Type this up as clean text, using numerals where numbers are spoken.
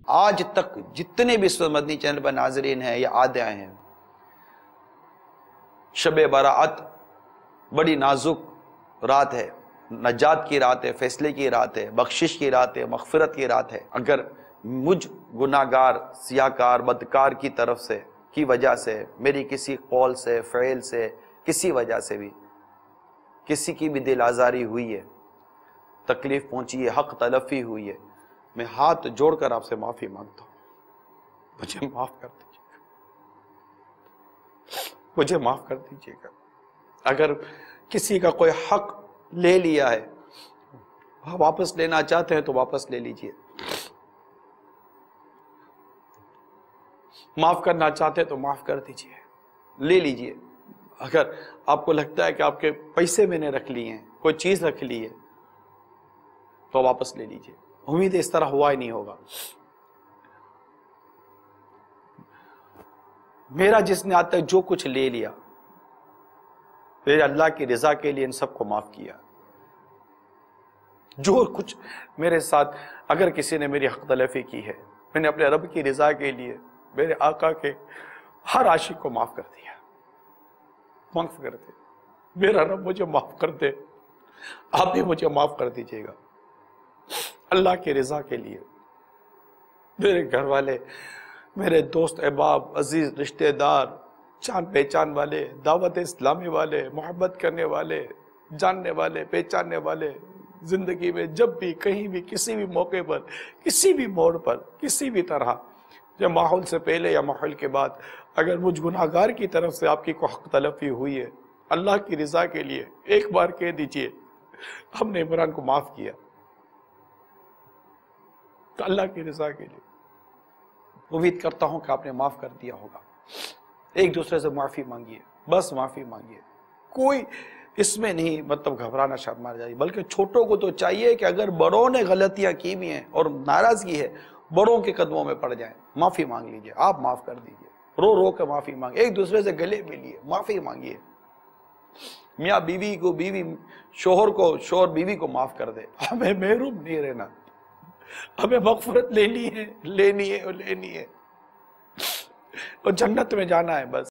آج تک جتنے بھی اس وقت مدنی چینل پر ناظرین ہیں یا آدھے آئے ہیں، شب براعت بڑی نازک رات ہے، نجات کی رات ہے، فیصلے کی رات ہے، بخشش کی رات ہے، مغفرت کی رات ہے۔ اگر مجھ گناہگار، سیاہکار، بدکار کی طرف سے کی وجہ سے، میری کسی قول سے، فعل سے، کسی وجہ سے بھی کسی کی بھی دل آزاری ہوئی ہے، تکلیف پہنچی ہے، حق تلفی ہوئی ہے، میں ہاتھ جوڑ کر آپ سے معافی مانگتا ہوں، مجھے معاف کر دیجیے گا، مجھے معاف کر دیجیے گا۔ اگر کسی کا کوئی حق لے لیا ہے، واپس لینا چاہتے ہیں تو واپس لے لیجیے، معاف کرنا چاہتے ہیں تو معاف کر دیجیے، لے لیجیے۔ اگر آپ کو لگتا ہے کہ آپ کے پیسے میں نے رکھ لیے ہیں، کوئی چیز رکھ لی ہے، تو واپس لے لیجیے۔ امید ہے اس طرح ہوا ہی نہیں ہوگا۔ میرا جس نے آج تک جو کچھ لے لیا، میرے اللہ کی رضا کے لیے ان سب کو معاف کیا۔ جو کچھ میرے ساتھ اگر کسی نے میری حق تلفی کی ہے، میں نے اپنے رب کی رضا کے لیے میرے آقا کے ہر عاشق کو معاف کر دیا۔ معاف کر دے، میرا رب مجھے معاف کر دے، آپ بھی مجھے معاف کر دیجیے گا اللہ کی رضا کے لیے۔ میرے گھر والے، میرے دوست احباب، عزیز رشتہ دار، جان پہچان والے، دعوت اسلامی والے، محبت کرنے والے، جاننے والے، پہچاننے والے، زندگی میں جب بھی، کہیں بھی، کسی بھی موقع پر، کسی بھی موڑ پر، کسی بھی طرح، یا ماحول سے پہلے یا ماحول کے بعد، اگر مجھ گناہگار کی طرف سے آپ کی کوئی حق تلفی ہوئی ہے، اللہ کی رضا کے لیے ایک بار کہہ دیجئے ہم نے عمران کو معاف کیا، تو اللہ کی رضا کے لیے امید کرتا ہوں کہ آپ نے معاف کر دیا ہوگا۔ ایک دوسرے سے معافی مانگیے، بس معافی مانگیے، کوئی اس میں نہیں مطلب گھبرانا شرما جائیے، بلکہ چھوٹوں کو تو چاہیے کہ اگر بڑوں نے غلطیاں کی بھی ہیں اور ناراضگی ہے، بڑوں کے قدموں میں پڑ جائیں، معافی مانگ لیجئے، آپ معاف کر دیجئے، رو رو کے معافی مانگیں، ایک دوسرے سے گلے ملیے، معافی مانگیے۔ میاں بیوی کو، بیوی شوہر کو، شوہر بیوی کو معاف کر دے۔ ہمیں محروم نہیں رہنا، ہمیں مغفرت لینی ہے اور لینی ہے اور جنت میں جانا ہے بس۔